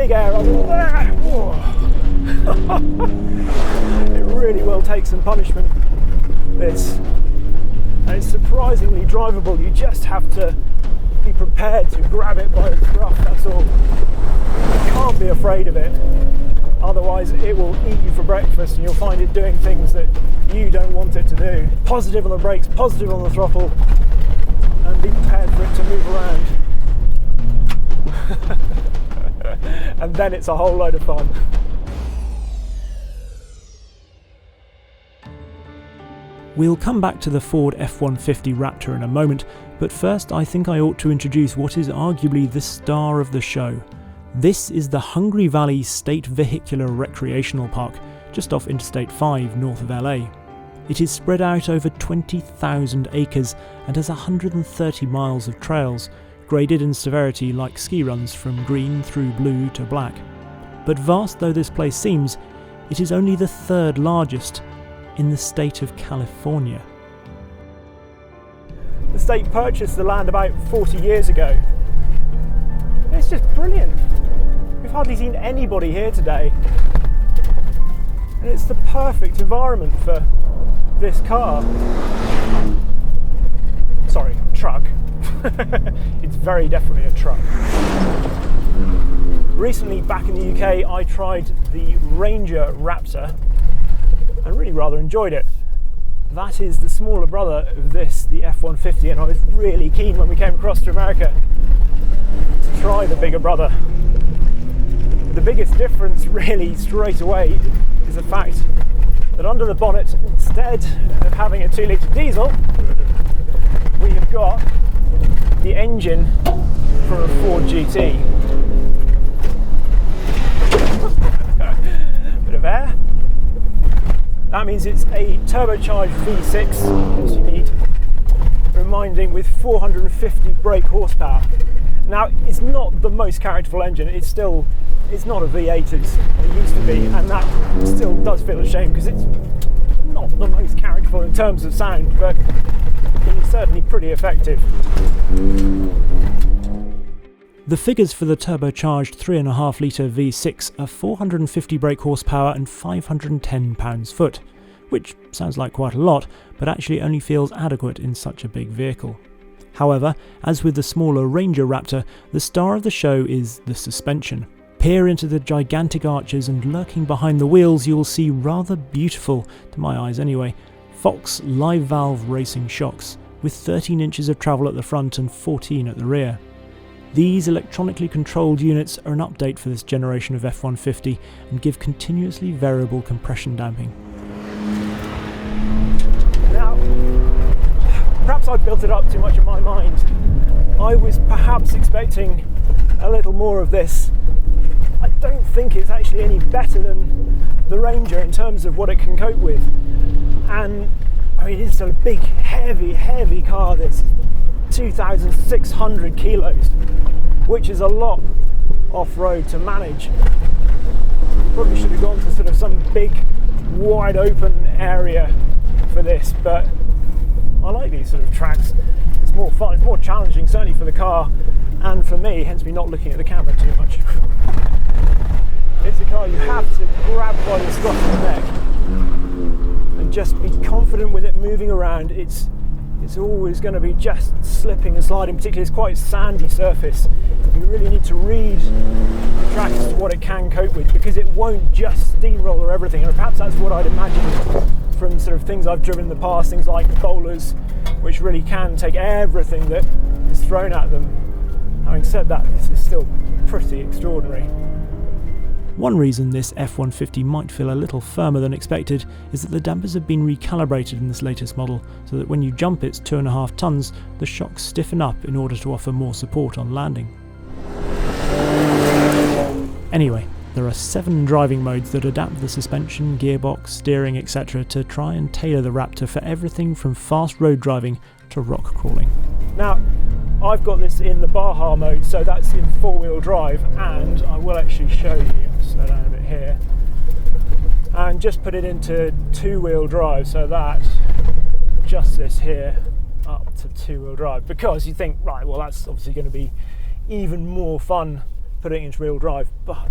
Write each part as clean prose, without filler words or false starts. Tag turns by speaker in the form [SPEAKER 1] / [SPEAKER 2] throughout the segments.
[SPEAKER 1] big air up. It really will take some punishment, this. And it's surprisingly drivable. You just have to be prepared to grab it by the scruff, that's all. You can't be afraid of it, otherwise it will eat you for breakfast and you'll find it doing things that you don't want it to do. Positive on the brakes, positive on the throttle, and be prepared for it to move around. And then it's a whole load of fun.
[SPEAKER 2] We'll come back to the Ford F-150 Raptor in a moment, but first I think I ought to introduce what is arguably the star of the show. This is the Hungry Valley State Vehicular Recreational Park, just off Interstate 5 north of LA. It is spread out over 20,000 acres and has 130 miles of trails, graded in severity like ski runs from green through blue to black. But vast though this place seems, it is only the third largest in the state of California.
[SPEAKER 1] The state purchased the land about 40 years ago. It's just brilliant. We've hardly seen anybody here today. And it's the perfect environment for this car. Sorry, truck. It's very definitely a truck. Recently, back in the UK, I tried the Ranger Raptor and really rather enjoyed it. That is the smaller brother of this, the F-150, and I was really keen when we came across to America to try the bigger brother. The biggest difference really straight away is the fact that under the bonnet, instead of having a 2-litre diesel, we have got the engine from a Ford GT. Bit of air. That means it's a turbocharged V6, as you need, reminding, with 450 brake horsepower. Now, it's not the most characterful engine, it's not a V8 as it used to be, and that still does feel a shame because it's not the most characterful in terms of sound, but it's certainly pretty effective.
[SPEAKER 2] The figures for the turbocharged 3.5 litre V6 are 450 brake horsepower and 510 pounds-foot, which sounds like quite a lot, but actually only feels adequate in such a big vehicle. However, as with the smaller Ranger Raptor, the star of the show is the suspension. Peer into the gigantic arches and lurking behind the wheels you will see rather beautiful, to my eyes anyway, Fox live valve racing shocks, with 13 inches of travel at the front and 14 at the rear. These electronically controlled units are an update for this generation of F-150 and give continuously variable compression damping.
[SPEAKER 1] Now, perhaps I built it up too much in my mind. I was perhaps expecting a little more of this. I don't think it's actually any better than the Ranger in terms of what it can cope with. And I mean, it's a big, heavy car, this 2,600 kilos, which is a lot off-road to manage. Probably should have gone to sort of some big, wide open area for this, but I like these sort of tracks. It's more fun, it's more challenging, certainly for the car and for me, hence me not looking at the camera too much. It's a car you have to grab by the scruff of the neck and just be confident with it moving around. It's always going to be just slipping and sliding, particularly it's quite a sandy surface. You really need to read the track as to what it can cope with, because it won't just steamroller everything, and perhaps that's what I'd imagine from sort of things I've driven in the past, things like bowlers, which really can take everything that is thrown at them. Having said that, this is still pretty extraordinary.
[SPEAKER 2] One reason this F-150 might feel a little firmer than expected is that the dampers have been recalibrated in this latest model, so that when you jump its 2.5 tonnes, the shocks stiffen up in order to offer more support on landing. Anyway, there are 7 driving modes that adapt the suspension, gearbox, steering, etc. to try and tailor the Raptor for everything from fast road driving to rock crawling.
[SPEAKER 1] Now, I've got this in the Baja mode, so that's in 4-wheel drive, and I will actually show you. Slow down a bit here, and just put it into 2-wheel drive, so that just this here up to 2-wheel drive, because you think, right, well, that's obviously going to be even more fun putting it into real drive, but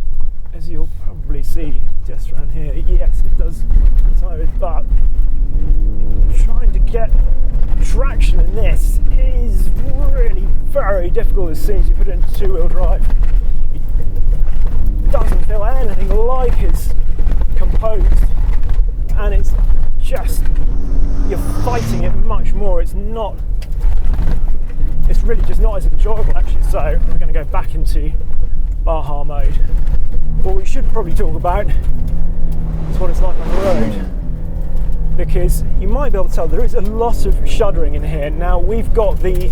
[SPEAKER 1] as you'll probably see just around here, yes, it does tire, but trying to get traction in this is really very difficult as soon as you put it into two-wheel drive. It doesn't feel anything like as composed, and it's just, you're fighting it much more. It's really just not as enjoyable actually. So we're going to go back into Baja mode. What we should probably talk about is what it's like on the road, because you might be able to tell there is a lot of shuddering in here. Now we've got the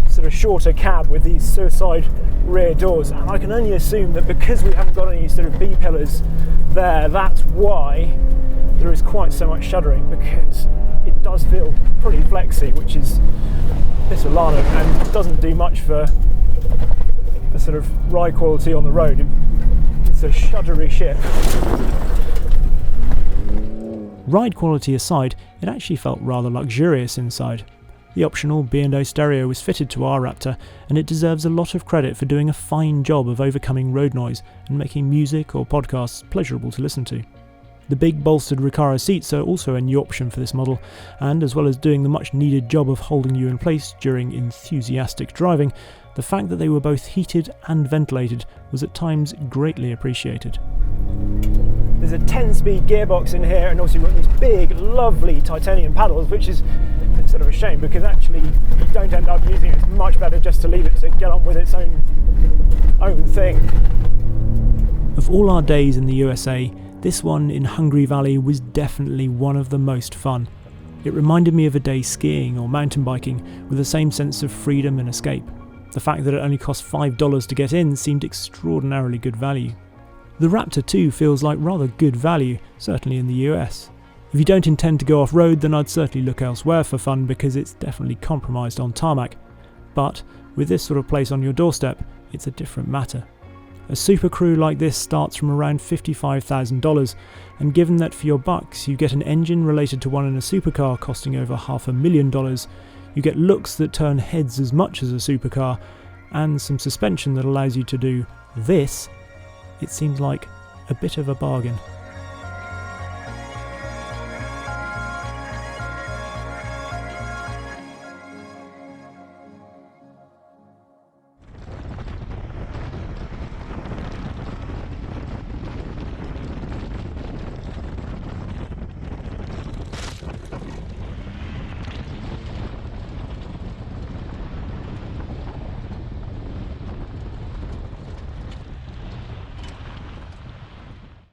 [SPEAKER 1] sort of shorter cab with these suicide rear doors, and I can only assume that because we haven't got any sort of B-pillars there, that's why there is quite so much shuddering, because it does feel pretty flexy, which is Pisolano, and doesn't do much for the sort of ride quality on the road. It's a shuddery ship.
[SPEAKER 2] Ride quality aside, it actually felt rather luxurious inside. The optional B&O stereo was fitted to our Raptor, and it deserves a lot of credit for doing a fine job of overcoming road noise and making music or podcasts pleasurable to listen to. The big bolstered Recaro seats are also a new option for this model, and as well as doing the much needed job of holding you in place during enthusiastic driving, the fact that they were both heated and ventilated was at times greatly appreciated.
[SPEAKER 1] There's a 10-speed gearbox in here, and also you've got these big, lovely titanium paddles, which is sort of a shame because actually you don't end up using it. It's much better just to leave it to get on with its own thing.
[SPEAKER 2] Of all our days in the USA, this one in Hungry Valley was definitely one of the most fun. It reminded me of a day skiing or mountain biking with the same sense of freedom and escape. The fact that it only cost $5 to get in seemed extraordinarily good value. The Raptor 2 feels like rather good value, certainly in the US. If you don't intend to go off-road, then I'd certainly look elsewhere for fun because it's definitely compromised on tarmac. But with this sort of place on your doorstep, it's a different matter. A super crew like this starts from around $55,000, and given that for your bucks you get an engine related to one in a supercar costing over $500,000, you get looks that turn heads as much as a supercar, and some suspension that allows you to do this, it seems like a bit of a bargain.